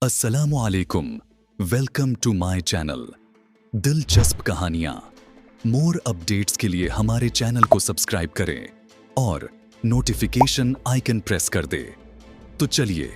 अस्सलामु अलैकुम। Welcome to my channel दिलचस्प कहानियाँ। मोर अपडेट्स के लिए हमारे चैनल को सब्सक्राइब करें और नोटिफिकेशन आइकन प्रेस कर दे। तो चलिए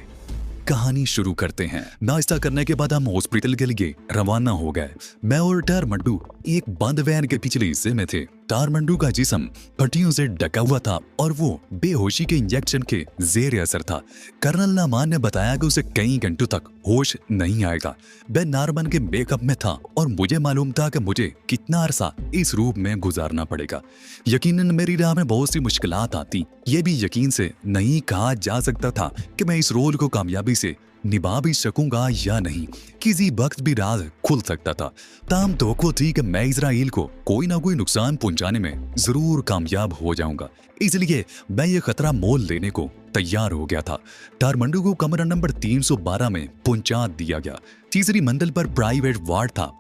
कहानी शुरू करते हैं। नाश्ता करने के बाद हम हॉस्पिटल के लिए रवाना हो गए। मैं और टारमंडू एक बंद वैन के पिछले हिस्से में थे। टारमंडू का जिस्म पट्टियों से ढका हुआ था और वो बेहोशी के इंजेक्शन के जेर असर था। कर्नल नामान ने बताया कि उसे कई घंटों तक होश नहीं आएगा। मैं नार्मन के मेकअप में था और मुझे मालूम था कि मुझे कितना अरसा इस रूप में गुजारना पड़ेगा। यकीनन मेरी राह में बहुत सी मुश्किलात आती। ये भी यकीन से नहीं कहा जा सकता था कि मैं इस रोल को कामयाबी से निभा भी सकूंगा या नहीं। किसी वक्त भी राज खुल सकता था। ताम तो थी कि मैं इजराइल को कोई ना कोई नुकसान पहुंचाने में जरूर कामयाब हो जाऊंगा, इसलिए मैं ये खतरा मोल लेने को तैयार हो गया था। टारमंडू को कमरा नंबर 312 में पहुंचा दिया गया। तीसरी मंजिल पर प्राइवेट वार्ड था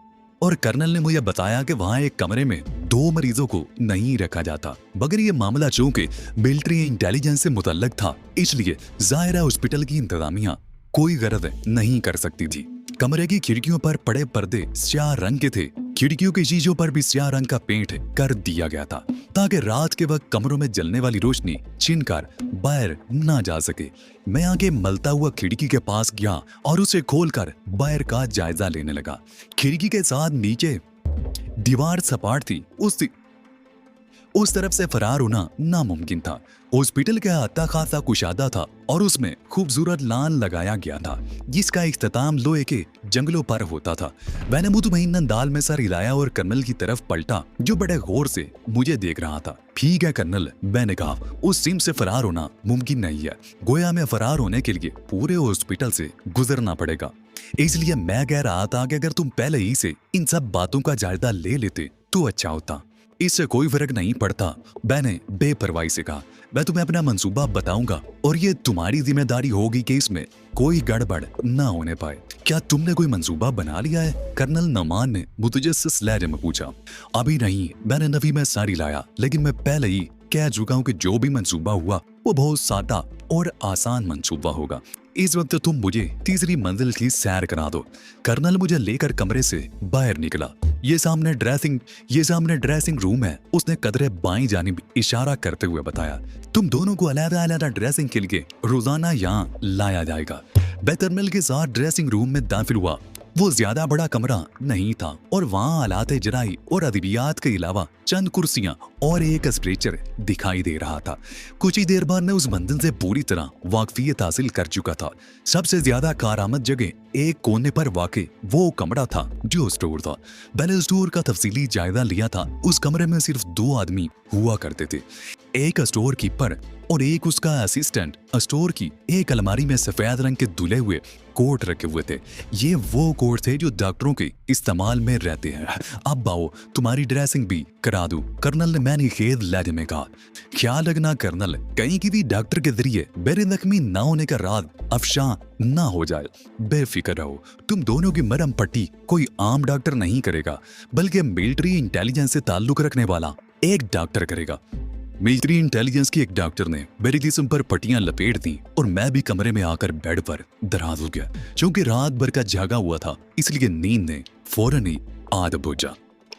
और कर्नल ने मुझे बताया कि वहां एक कमरे में 2 मरीजों को नहीं रखा जाता। मगर ये मामला चूंकि मिलिट्री इंटेलिजेंस से मुतल्लक था, इसलिए जाहिरा हॉस्पिटल की इंतजामिया कोई गरज नहीं कर सकती थी। कमरे की खिड़कियों पर पड़े पर्दे स्याह रंग के थे। खिड़कियों की शीशों पर भी स्याह रंग का पेंट कर दिया गया था ताकि रात के वक्त कमरों में जलने वाली रोशनी छीनकर बाहर ना जा सके। मैं आगे मलता हुआ खिड़की के पास गया और उसे खोलकर बाहर का जायजा लेने लगा। खिड़की के साथ नीचे दीवार सपाट थी। उस तरफ से फरार होना नामुमकिन था। हॉस्पिटल का अहाता खासा कुशादा था और उसमें खूबसूरत लान लगाया गया था जिसका इख्तिताम लोहे के जंगलों पर होता था। मैंने मुतमईन अंदाज में सर हिलाया और कर्नल की तरफ पलटा जो बड़े गौर से मुझे देख रहा था। ठीक है कर्नल, मैंने कहा, उस सिम से फरार होना मुमकिन नहीं है। गोया में फरार होने के लिए पूरे हॉस्पिटल से गुजरना पड़ेगा। इसलिए मैं कह रहा था कि अगर तुम पहले ही से इन सब बातों का जायजा ले लेते तो अच्छा होता। इससे कोई फर्क नहीं पड़ता, मैंने बेपरवाही से कहा। मैं तुम्हें अपना मंसूबा बताऊंगा और ये तुम्हारी जिम्मेदारी होगी कि इसमें कोई गड़बड़ ना होने पाए। क्या तुमने कोई मंसूबा बना लिया है? कर्नल नमान ने मुतजस्सिस लहजे में पूछा। अभी नहीं, मैंने नफी में सारी लाया, लेकिन मैं पहले ही कह चुका हूं कि जो भी मंसूबा हुआ वो बहुत सादा और आसान मंसूबा होगा। इस वक्त तुम मुझे तीसरी मंजिल की सैर करा दो। कर्नल मुझे लेकर कमरे से बाहर निकला। ये सामने ड्रेसिंग रूम है, उसने कदरे बाईं जानिब इशारा करते हुए बताया। तुम दोनों को अलग-अलग ड्रेसिंग के लिए रोजाना यहाँ लाया जाएगा। मैं कर्नल के साथ ड्रेसिंग रूम में दाखिल हुआ। वो ज्यादा बड़ा कमरा नहीं था और वहाँ आलाते जराई और अदबियात के अलावा चंद कुर्सियां और एक स्ट्रेचर दिखाई दे रहा था। कुछ ही देर बाद मैं उस मंजिल से पूरी तरह वाकफियत हासिल कर चुका था। सबसे ज्यादा कारआमद जगह एक कोने पर वाक़ई वो कमरा था जो स्टोर था। मैंने स्टोर का तफसीली जायजा लिया था। उस कमरे में सिर्फ 2 आदमी हुआ करते थे, एक स्टोर कीपर और एक उसका असिस्टेंट। स्टोर की एक अलमारी में सफेद रंग के धुले हुए कोट रखे हुए थे। ये वो कोट थे जो डॉक्टरों के इस्तेमाल में रहते हैं। अब आओ, तुम्हारी ड्रेसिंग भी करा दूं, कर्नल ने मैंने खेद लहजे में कहा। ख्याल रखना कर्नल, कहीं किसी डॉक्टर के जरिए मेरे जख्मी ना होने का राज अफशा ना हो जाए। बेफिक्र रहो, तुम दोनों की मरहम पट्टी कोई आम डॉक्टर नहीं करेगा, बल्कि मिलिट्री इंटेलिजेंस से ताल्लुक रखने वाला एक डॉक्टर करेगा। मिलिट्री इंटेलिजेंस की एक डॉक्टर ने मेरे जिस्म पर पट्टियां लपेट दी और मैं भी कमरे में आकर बेड पर दराज हो गया। क्योंकि रात भर का जागा हुआ था, इसलिए नींद ने फौरन ही आद बुझा।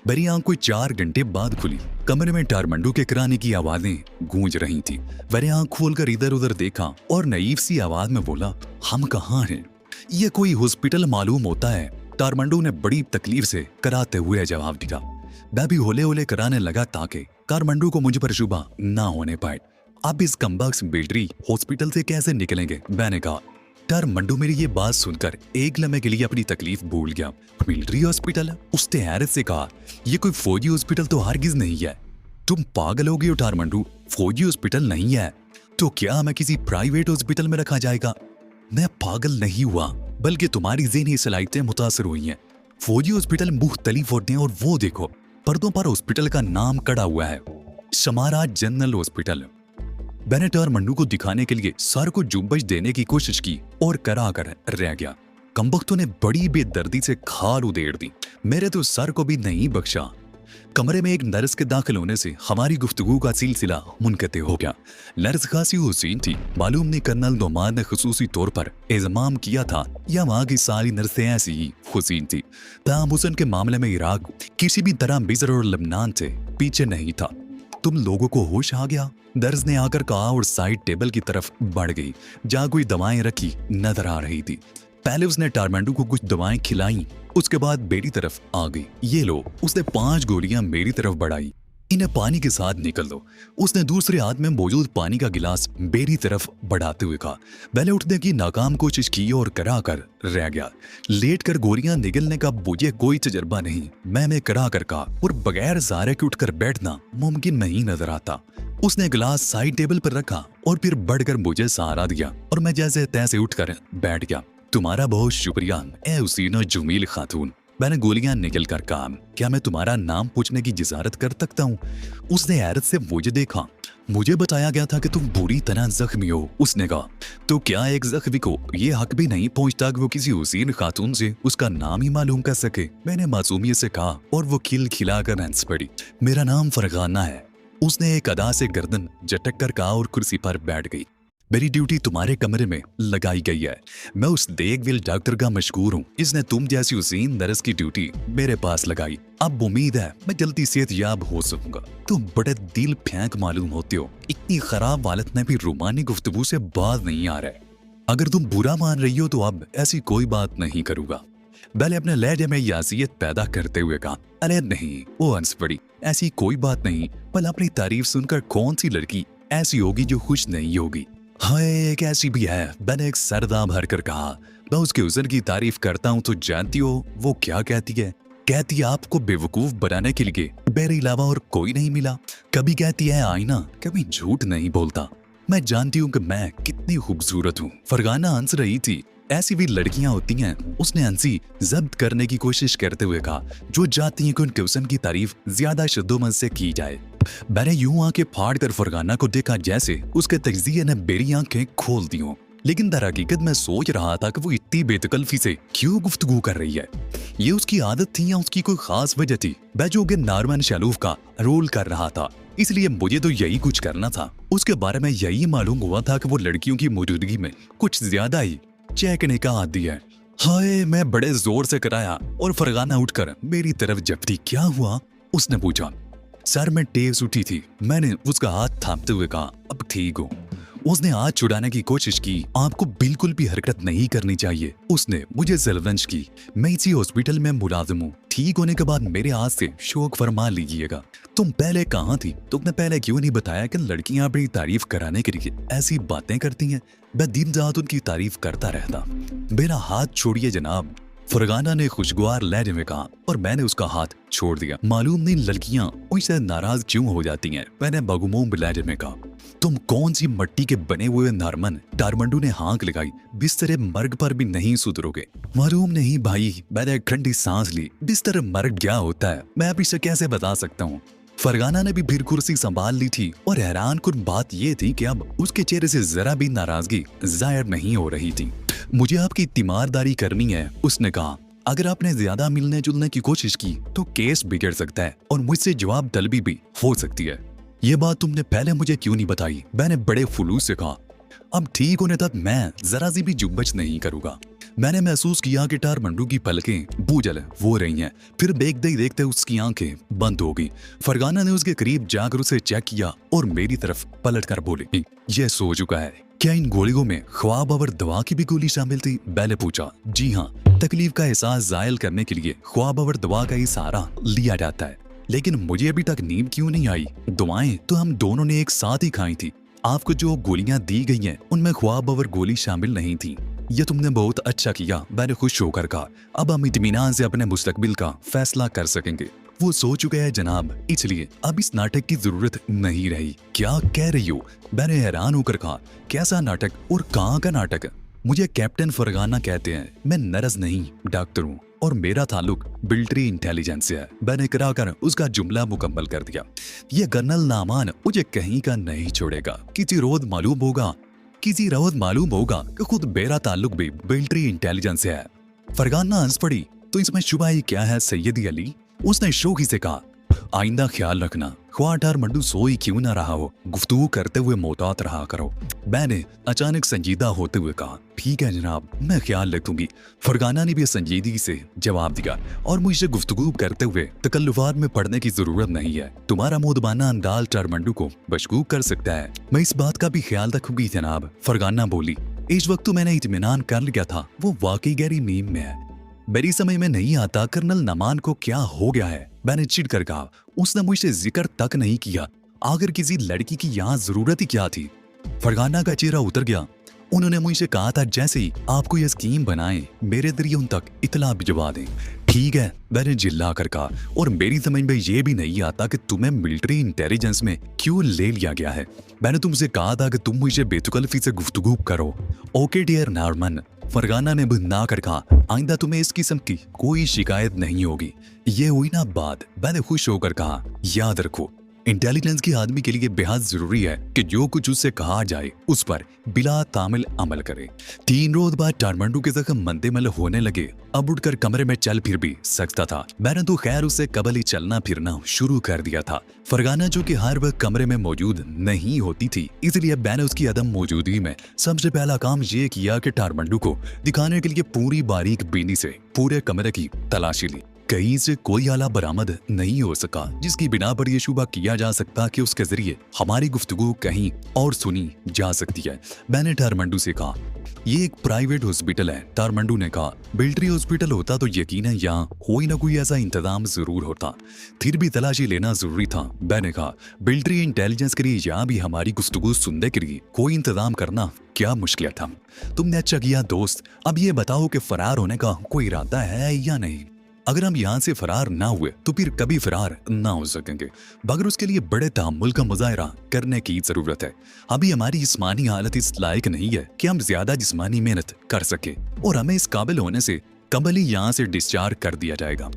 मेरी आंख कोई 4 घंटे बाद खुली। कमरे में टारमंडू के कराने की आवाजें गूंज रही थी। मैंने आंख खोलकर इधर उधर देखा और नईफ सी आवाज में बोला, हम कहाँ हैं? ये कोई हॉस्पिटल मालूम होता है, टारमंडू ने बड़ी तकलीफ से कराते हुए जवाब दिया। मैं भी होले होले कराने लगा ताकि टारमंडू को मुझ पर शुबा ना होने पाए। अब इस कमबख्त मिलिट्री हॉस्पिटल से कैसे निकलेंगे? मैंने कहा। टारमंडू मेरी ये बात सुनकर एक लम्हे के लिए अपनी तकलीफ भूल गया। Military hospital? उसने हैरत से कहा, यह कोई फौजी हॉस्पिटल तो हरगिज नहीं है। तुम पागल हो गए हो टारमंडू, फौजी हॉस्पिटल नहीं है तो क्या हमें किसी प्राइवेट हॉस्पिटल में रखा जाएगा? मैं पागल नहीं हुआ, बल्कि तुम्हारी ज़हनी सलाहियतें मुतासर हुई हैं। फौजी हॉस्पिटल मुख्तलिफ होते हैं और वो देखो, पर्दों पर हॉस्पिटल का नाम कड़ा हुआ है, समारा जनरल हॉस्पिटल। मैंने टारमंडू को दिखाने के लिए सर को जुम्बश देने की कोशिश की और करा कर रह गया। कमबख्तों ने बड़ी बेदर्दी से खाल उधेड़ दी। मेरे तो सर को भी नहीं बख्शा। कमरे में एक नर्स के दाखिल होने से हमारी गुफ्तगू का सिलसिला मुनक़ते हो गया। नर्स खासी हुसैन थी। मालूम नहीं कर्नल नोमान ने खुसूसी तौर पर एहतमाम किया था या वहाँ की सारी नर्सें ऐसी ही हुसैन थी। ताहम हुस्न के मामले में इराक किसी भी तरह मिस्र और लबनान से पीछे नहीं था। तुम लोगों को होश आ गया? नर्स ने आकर कहा और साइड टेबल की तरफ बढ़ गई जहाँ कोई दवाएं रखी नजर आ रही थी। पहले उसने टारमेंडू को कुछ दवाएं खिलाई, उसके बाद मेरी तरफ आ गई। ये लो, उसने 5 गोलियां मेरी तरफ बढ़ाई। इन्हें पानी के साथ निकल दो। उसने दूसरे हाथ में मौजूद पानी का गिलास मेरी तरफ बढ़ाते हुए कहा। मैंने उठने की नाकाम कोशिश की और करा कर रह गया। लेट कर गोलियां निगलने का मुझे कोई तजर्बा नहीं। मैंने करा कर कहा और बगैर सहारे के उठकर बैठना मुमकिन नहीं नजर आता। उसने गिलास साइड टेबल पर रखा और फिर बढ़कर मुझे सहारा दिया और मैं जैसे तैसे उठकर बैठ गया। तुम्हारा बहुत शुक्रिया ए हुसैन जमील खातून। मैंने गोलियां निकल कर कहा, क्या मैं तुम्हारा नाम पूछने की जिसारत कर सकता हूँ? उसने हैरत से मुझे देखा। मुझे बताया गया था कि तुम बुरी तरह जख्मी हो। उसने कहा, तो क्या एक जख्मी को ये हक भी नहीं पहुंचता कि वो किसी हुसैन खातून से उसका नाम ही मालूम कर सके? मैंने मासूमियत से कहा और वो खिलखिलाकर हंस पड़ी। मेरा नाम फरगाना है। उसने एक अदा से गर्दन झटक कर कहा और कुर्सी पर बैठ गई। मेरी ड्यूटी तुम्हारे कमरे में लगाई गई है। मैं उस देखविल डॉक्टर का मशहूर हूँ। इसने तुम जैसी हुसैन नर्स की ड्यूटी मेरे पास लगाई। अब उम्मीद है मैं जल्दी सेहतयाब हो सकूंगा। तुम बड़े दिल फेंक मालूम होते हो। इतनी खराब हालत में भी रूमानी गुफ्तगू से बात नहीं आ रहा है। अगर तुम बुरा मान रही हो तो अब ऐसी कोई बात नहीं करूंगा। मैंने अपने लहजे में यासियत पैदा करते हुए कहा, अरे नहीं, वो हंस पड़ी। ऐसी कोई बात नहीं। पर अपनी तारीफ सुनकर कौन सी लड़की ऐसी होगी जो खुश नहीं होगी? हाय, एक ऐसी भी है। मैंने एक सरदा भर कर कहा। मैं उसके हुस्न की तारीफ करता हूँ तो जानती हो वो क्या कहती है? कहती है आपको बेवकूफ बनाने के लिए मेरे अलावा और कोई नहीं मिला। कभी कहती है आईना कभी झूठ नहीं बोलता। मैं जानती हूँ कि मैं कितनी खूबसूरत हूँ। फरगाना हंस रही थी। ऐसी भी लड़कियां होती हैं। उसने हंसी जब्त करने की कोशिश करते हुए कहा, जो चाहती हैं कि उनके हुस्न की तारीफ ज्यादा शद्दोमत से की जाए। मैंने यूं आंखें फाड़ कर फरगाना को देखा जैसे उसके तज्जिये ने मेरी आंखें खोल दी हों। लेकिन दर हकीकत मैं सोच रहा था कि वो इतनी बेतकल्फी से क्यों गुफ्तगू कर रही है। ये उसकी आदत थी या उसकी कोई खास वजह थी? मैं जो कि नारमन शालूफ का रोल कर रहा था, इसलिए मुझे तो यही कुछ करना था। उसके बारे में यही मालूम हुआ था कि वो लड़कियों की मौजूदगी में कुछ ज्यादा ही चहकने का आदी है। हाय, मैं बड़े जोर से कराया और फरगाना उठकर मेरी तरफ झपटी। क्या हुआ? उसने पूछा। सर में टेस उठी थी। मैंने उसका हाथ थामते हुए कहा, अब ठीक हो। उसने हाथ छुड़ाने की कोशिश की। आपको बिल्कुल भी हरकत नहीं करनी चाहिए। उसने मुझे जलवंश की। मैं इसी हॉस्पिटल में मुलाजिम हूँ। ठीक होने के बाद मेरे हाथ से शौक फरमा लीजिएगा। तुम पहले कहाँ थी? तुमने पहले क्यों नहीं बताया कि लड़कियां अपनी तारीफ कराने के लिए ऐसी बातें करती हैं? मैं दिन रात उनकी तारीफ करता रहता। मेरा हाथ छोड़िए जनाब, फरगाना ने खुशगवार लहजे में कहा और मैंने उसका हाथ छोड़ दिया। मालूम नहीं लड़कियां उससे नाराज क्यों हो जाती हैं। मैंने बगुमोम लहजे में कहा, तुम कौन सी मट्टी के बने हुए नारमन? टारमंडू ने हाँक लगाई। बिस्तर मर्ग पर भी नहीं सुधरोगे। मालूम नहीं भाई। मैंने ठंडी सांस ली। बिस्तर मर्ग क्या होता है मैं अब इसे कैसे बता सकता हूँ? फरगाना ने भी फिर कुर्सी संभाल ली थी और हैरान कुन बात यह थी कि अब उसके चेहरे से जरा भी नाराजगी जाहिर नहीं हो रही थी। मुझे आपकी तीमारदारी करनी है, उसने कहा। अगर आपने ज्यादा मिलने जुलने की कोशिश की तो केस बिगड़ सकता है और मुझसे जवाब तलबी भी हो सकती है। ये बात तुमने पहले मुझे क्यों नहीं बताई? मैंने बड़े फुलूस से कहा। अब ठीक होने तक मैं जरा सी भी जुब्बच नहीं करूंगा। मैंने महसूस किया कि टारमंडू की पलकें बूझल हो रही हैं। फिर देखते ही देखते उसकी आंखें बंद हो गई। फरगाना ने उसके करीब जाकर उसे चेक किया और मेरी तरफ पलट कर बोली, यह सो चुका है। क्या इन गोलियों में ख्वाब और दवा की भी गोली शामिल थी? मैंने पूछा। जी हाँ, तकलीफ का एहसास जायल करने के लिए ख्वाब और दवा का ही सहारा लिया जाता है। लेकिन मुझे अभी तक नींद क्यों नहीं आई? दवाएं तो हम दोनों ने एक साथ ही खाई थी। आपको जो गोलियां दी गई हैं उनमें ख्वाब और गोली शामिल नहीं थी। ये तुमने बहुत अच्छा किया, मैंने खुश होकर कहा। अब हम इत्मीनान से अपने मुस्तकबिल का फैसला कर सकेंगे। वो सो चुके हैं जनाब, इसलिए अब इस नाटक की जरूरत नहीं रही। क्या कह रही हो? मैंने हैरान होकर कहा। कैसा नाटक और कहाँ का नाटक? मुझे कैप्टन फरगाना कहते हैं। मैं नर्स नहीं डॉक्टर हूँ और मेरा ताल्लुक मिलिट्री इंटेलिजेंस से है। मैंने कराकर उसका जुमला मुकम्मल कर दिया। ये कर्नल नामान मुझे कहीं का नहीं छोड़ेगा। किसी रोज मालूम होगा कि खुद मेरा ताल्लुक भी मिलिट्री इंटेलिजेंस से है। फरगाना हंस पड़ी। तो इसमें शुबा ही क्या है सैयदी अली? उसने शौकी से कहा। आइंदा ख्याल रखना, ख्वाह टारमंडू सोई क्यों ना रहा हो, गुफ्तगू करते हुए मोहतात रहा करो। मैंने अचानक संजीदा होते हुए कहा, ठीक है जनाब, मैं ख्याल रखूंगी। फरगाना ने भी संजीदगी से जवाब दिया और मुझसे गुफ्तगू करते हुए तकल्लुफात में पड़ने की जरूरत नहीं है। तुम्हारा मोदबाना अंदाज टारमंडू को मशगूक कर सकता है। मैं इस बात का भी ख्याल रखूंगी जनाब, फरगाना बोली। इस वक्त तो मैंने इत्मीनान कर लिया था, वो वाकई गहरी नींद में है। मेरी समझ में नहीं आता कर्नल नमान को क्या हो गया है, मैंने चिढ़ कर कहा। उसने मुझसे जिक्र तक नहीं किया। आखिर किसी लड़की की यहाँ जरूरत ही क्या थी? फरगाना का चेहरा उतर गया। उन्होंने मुझसे कहा था जैसे ही आपको यह स्कीम बनाए मेरे जरिए उन तक इतला भिजवा दें। ठीक है, मैंने जिल्ला कर कहा, और मेरी समझ में ये भी नहीं आता कि तुम्हें मिलिट्री इंटेलिजेंस में क्यों ले लिया गया है। मैंने तुमसे कहा था कि तुम मुझे बेतकल्लफी से गुफ्तगू करो। ओके डियर नॉर्मन, फरगाना ने ना कर कहा, आइंदा तुम्हें इस किस्म की कोई शिकायत नहीं होगी। ये हुई ना बात। मैंने खुश होकर कहा, याद रखो इंटेलिजेंस के आदमी के लिए बेहद जरूरी है कि जो कुछ उससे कहा जाए उस पर बिला तामिल अमल करे। 3 रोज बाद टारमंडू के जख्म मंदेमल होने लगे। अब उठकर कमरे में चल फिर भी सकता था। मैंने तो खैर उससे कबल ही चलना फिरना शुरू कर दिया था। फरगाना जो कि हर वक्त कमरे में मौजूद नहीं होती थी, इसलिए मैंने उसकी अदम मौजूदगी में सबसे पहला काम ये किया कि टारमंडू को दिखाने के लिए पूरी बारीक बीनी से पूरे कमरे की तलाशी ली। कहीं से कोई आला बरामद नहीं हो सका जिसकी बिना पर यह शुबा किया जा सकता कि उसके जरिए हमारी गुफ्तगू कहीं और सुनी जा सकती है। मैंने टारमंडू से कहा, ये एक प्राइवेट हॉस्पिटल है। टारमंडू ने कहा, मिलिट्री हॉस्पिटल होता तो यकीनन यहाँ कोई ना कोई ऐसा इंतजाम जरूर होता, फिर भी तलाशी लेना जरूरी था। मैंने कहा, मिलिट्री इंटेलिजेंस के लिए यहाँ भी हमारी गुफ्तगू सुनने के लिए कोई इंतजाम करना क्या मुश्किल था। तुमने अच्छा किया दोस्त। अब ये बताओ कि फरार होने का कोई इरादा है या नहीं? अगर हम यहाँ से फरार ना हुए तो फिर कभी फरार ना हो सकेंगे, मगर उसके लिए बड़े तहम्मुल का मुजाहरा करने की जरूरत है। अभी हमारी जिस्मानी हालत इस लायक नहीं है कि हम ज्यादा जिस्मानी मेहनत कर सके, और हमें इस काबिल होने से कबल ही यहाँ से डिस्चार्ज कर दिया जाएगा।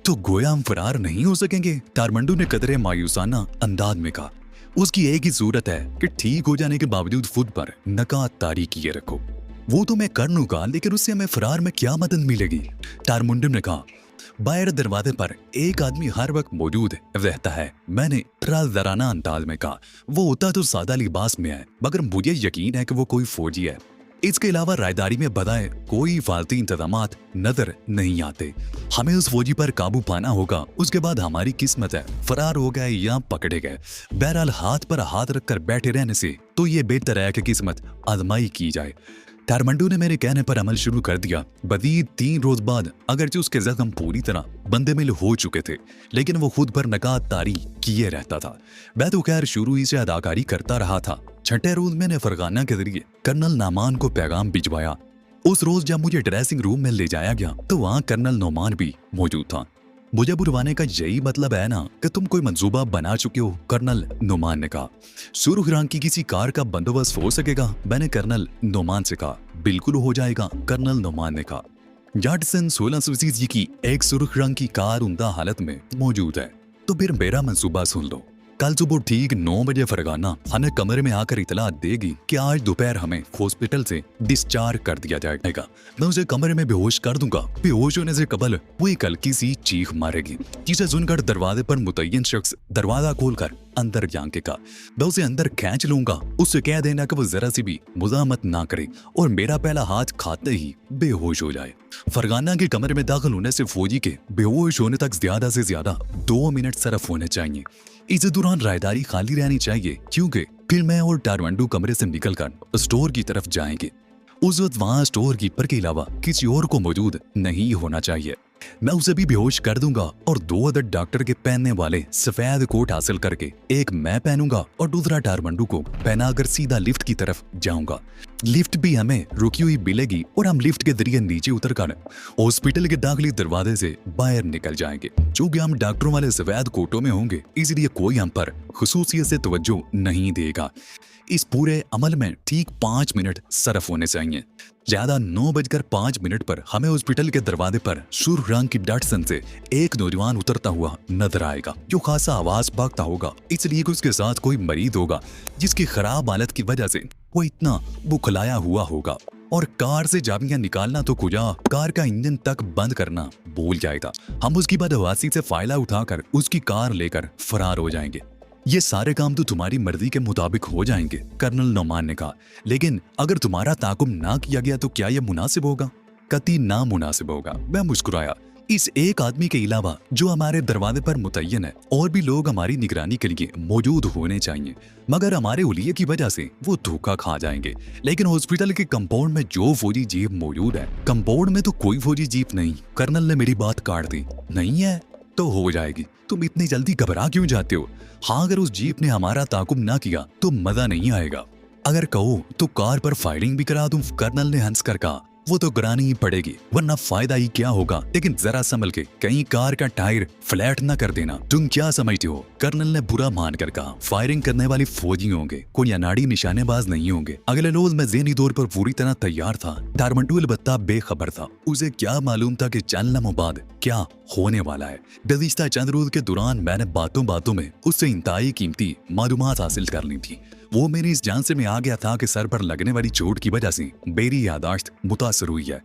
तो गोया हम फरार नहीं हो सकेंगे? टारमंडू ने कदरे मायूसाना अंदाज में कहा। उसकी एक ही सूरत है कि ठीक हो जाने के बावजूद खुद पर नकात तारी किए रखो। वो तो मैं कर लूंगा, लेकिन उससे हमें फरार में क्या मदद मिलेगी? टारमुंडम ने कहा, बाहर दरवाजे पर एक आदमी हर वक्त मौजूद रहता है। मैंने ट्राजराना अंदाज में कहा, वो होता तो सादा लिबास में है, मगर मुझे यकीन है कि वो कोई फौजी है। इसके अलावा रायदारी में बदाए कोई फालतू इंतजामात नजर नहीं आते। हमें उस फौजी पर काबू पाना होगा, उसके बाद हमारी किस्मत है फरार हो गए या पकड़े गए। बहरहाल हाथ पर हाथ रखकर बैठे रहने से तो ये बेहतर है कि किस्मत आजमाई की जाए। टारमंडू ने मेरे कहने पर अमल शुरू कर दिया। मज़ीद 3 रोज बाद अगरचे उसके जख्म पूरी तरह बंदेमिल हो चुके थे, लेकिन वो खुद पर नकात तारी किए रहता था। मैं तो खैर शुरू ही से अदाकारी करता रहा था। 6ठे रोज मैंने फरगाना के जरिए कर्नल नामान को पैगाम भिजवाया। उस रोज जब मुझे ड्रेसिंग रूम में ले जाया गया तो वहाँ कर्नल नोमान भी मौजूद था। मुझे बुलवाने का यही मतलब है ना कि तुम कोई मंसूबा बना चुके हो? कर्नल नोमान ने कहा। सुर्ख रंग की किसी कार का बंदोबस्त हो सकेगा? मैंने कर्नल नोमान से कहा। बिल्कुल हो जाएगा, कर्नल नोमान ने कहा। जाटसन 1680 की एक सुर्ख रंग की कार उम्दा हालत में मौजूद है। तो फिर मेरा मंसूबा सुन लो। कल सुबह ठीक 9 बजे फरगाना हमें कमरे में आकर इतला देगी कि आज दोपहर हमें हॉस्पिटल से डिस्चार्ज कर दिया जाएगा। मैं उसे कमरे में बेहोश कर दूंगा। बेहोश होने से कबल वो एक हल्की सी चीख मारेगी, जिसे सुनकर दरवाजे पर मुतय्यन शख्स दरवाजा खोलकर अंदर झांकेगा। मैं उसे अंदर खींच लूंगा। उससे कह देना कि वो जरा सी भी मुजामत ना करे और मेरा पहला हाथ खाते ही बेहोश हो जाए। फरगाना के कमरे में दाखिल होने से फौजी के बेहोश होने तक ज्यादा से ज्यादा 2 मिनट सरफ होने चाहिए। इस दौरान रायदारी खाली रहनी चाहिए, क्योंकि फिर मैं और टारमंडू कमरे से निकलकर स्टोर की तरफ जाएंगे। उस वक्त वहां स्टोर कीपर के अलावा किसी और को मौजूद नहीं होना चाहिए। मैं उसे भी बेहोश कर दूंगा और 2 अदद डॉक्टर के पहनने वाले सफेद कोट हासिल करके एक मैं पहनूंगा और दूसरा टारमंडू को पहनाकर सीधा लिफ्ट की तरफ जाऊंगा। लिफ्ट भी हमें रुकी हुई मिलेगी और हम लिफ्ट के जरिए नीचे उतरकर हॉस्पिटल के दाखिली दरवाजे से बाहर निकल जाएंगे। चूंकि हम डॉक्टरों वाले सफेद कोटों में होंगे, इसलिए कोई हम पर खुसूसियत से तवज्जो नहीं देगा। इस पूरे अमल में ठीक 5 मिनट सरफ होने चाहिए। ज्यादा 9:05 पर हमें हॉस्पिटल के दरवाजे पर सुर्ख रंग की डटसन से एक नौजवान उतरता हुआ नजर आएगा जो खासा आवाज भागता होगा, इसलिए कि उसके साथ कोई मरीज होगा जिसकी खराब हालत की वजह से वो इतना बुखलाया हुआ होगा और कार से चाबियां निकालना तो कुजा कार का इंजन तक बंद करना भूल जाएगा। हम उसकी बदहवासी से फायदा उठाकर उसकी कार लेकर फरार हो जाएंगे। ये सारे काम तो तुम्हारी मर्जी के मुताबिक हो जाएंगे, कर्नल नोमान ने कहा, लेकिन अगर तुम्हारा ताकुम ना किया गया तो क्या यह मुनासिब होगा? कतई ना मुनासिब होगा। मैं मुस्कुराया। इस एक आदमी के अलावा जो हमारे दरवाजे पर मुतय्यन है और भी लोग हमारी निगरानी के लिए मौजूद होने चाहिए, मगर हमारे उलिये की वजह से वो धोखा खा जाएंगे। लेकिन हॉस्पिटल के कंपाउंड में जो फौजी जीप मौजूद है, कंपाउंड में तो कोई फौजी जीप नहीं। कर्नल ने मेरी बात काट दी। नहीं है तो हो जाएगी, तुम इतनी जल्दी घबरा क्यों जाते हो? हाँ, अगर उस जीप ने हमारा ताकुब ना किया तो मजा नहीं आएगा। अगर कहो तो कार पर फायरिंग भी करा दूं, कर्नल ने हंस कर कहा। वो तो करानी ही पड़ेगी, वरना फायदा ही क्या होगा। लेकिन जरा संभल के, कहीं कार का टायर फ्लैट ना कर देना। तुम क्या समझते हो? कर्नल ने बुरा मान कर कहा। फायरिंग करने वाले फौजी होंगे, कोई अनाड़ी निशानेबाज नहीं होंगे। अगले रोज मैं ज़हनी तौर पर पूरी तरह तैयार था। टारमंटू अलबत्ता बेखबर था। उसे क्या मालूम था कि चंद लम्हों बाद क्या होने वाला है। गुज़िश्ता चंद रोज के दौरान मैंने बातों बातों में उससे इंतहाई कीमती मालूमात हासिल कर ली थी। वो मेरी इस जान से में आ गया था कि सर पर लगने वाली चोट की वजह से मेरी यादाश्त मुतासर हुई है।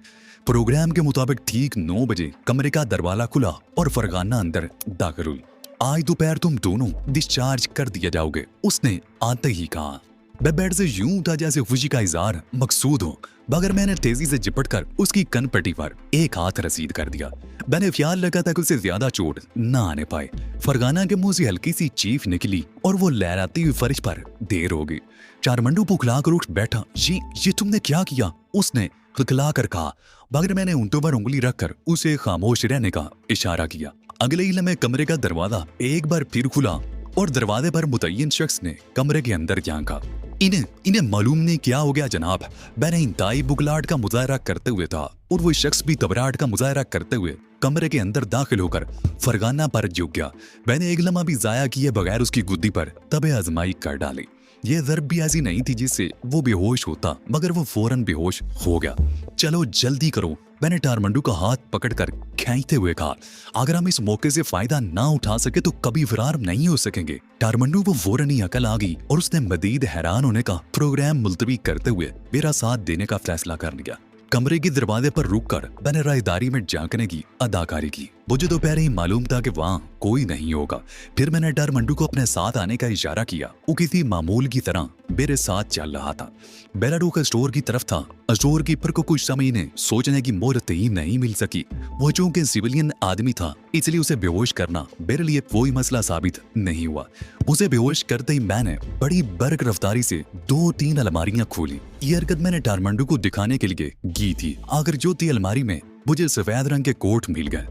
प्रोग्राम के मुताबिक ठीक 9 बजे कमरे का दरवाजा खुला और फरगाना अंदर दाखिल हुई। आज दोपहर तुम दोनों डिस्चार्ज कर दिए जाओगे, उसने आते ही कहा। मैं बेड से यूं उठा जैसे खुशी का इजहार मकसूद हो, मगर मैंने तेजी से चिपटकर उसकी कनपट्टी पर एक हाथ रसीद कर दिया। मैंने ख्याल रखा था कि उसे ज्यादा चोट न आने पाए। फरगाना के मुंह से हल्की सी चीख निकली और वो लहराती हुई फर्श पर देर हो गई। चारमंडू पुखला कर उठ बैठा। ये तुमने क्या किया? उसने खिलखिला कर कहा, मगर मैंने ऊँटों पर उंगली रखकर उसे खामोश रहने का इशारा किया। अगले ही लम्हे कमरे का दरवाजा एक बार फिर खुला और दरवाजे पर मुतय्यन शख्स ने कमरे के अंदर झांका। इन्हें मालूम नहीं क्या हो गया जनाब। मैंने इंतहाई बुगलाहट का मुजाहरा करते हुए था और वो शख्स भी घबराहट का मुजाहरा करते हुए कमरे के अंदर दाखिल होकर फरगाना पर झुक गया। मैंने एक लम्हा भी जाया किए बगैर उसकी गुद्दी पर तबे आजमाई कर डाली। ये ज़रब भी ऐसी नहीं थी जिससे वो बेहोश होता, मगर वो फौरन बेहोश हो गया। चलो जल्दी करो, मैंने टारमंडू का हाथ पकड़कर खींचते हुए कहा। अगर हम इस मौके से फायदा ना उठा सके तो कभी फरार नहीं हो सकेंगे। टारमंडू को फौरन ही अकल आ गई और उसने मजीद हैरान होने का प्रोग्राम मुलतवी करते हुए मेरा साथ देने का फैसला कर लिया। कमरे के दरवाजे पर रुककर मैंने राहदारी में झांकने की अदाकारी की। मुझे दोपहर ही मालूम था कि वहाँ कोई नहीं होगा। फिर मैंने टारमंडू को अपने साथ आने का इशारा किया। वो किसी मामूल की तरह मेरे साथ चल रहा था। बेलाडो का स्टोर की तरफ था। स्टोर कीपर को कुछ समय ने सोचने की मोहलत ही नहीं मिल सकी। वो चूंकि सिविलियन आदमी था, इसलिए उसे बेहोश करना मेरे लिए कोई मसला साबित नहीं हुआ। उसे बेहोश करते ही मैंने बड़ी बर्क रफ्तारी से 2-3 अलमारियां खोली। ये हरकत मैंने टारमंडू को दिखाने के लिए की थी। आखिर जो थी अलमारी में मुझे सफेद रंग के कोट मिल गए।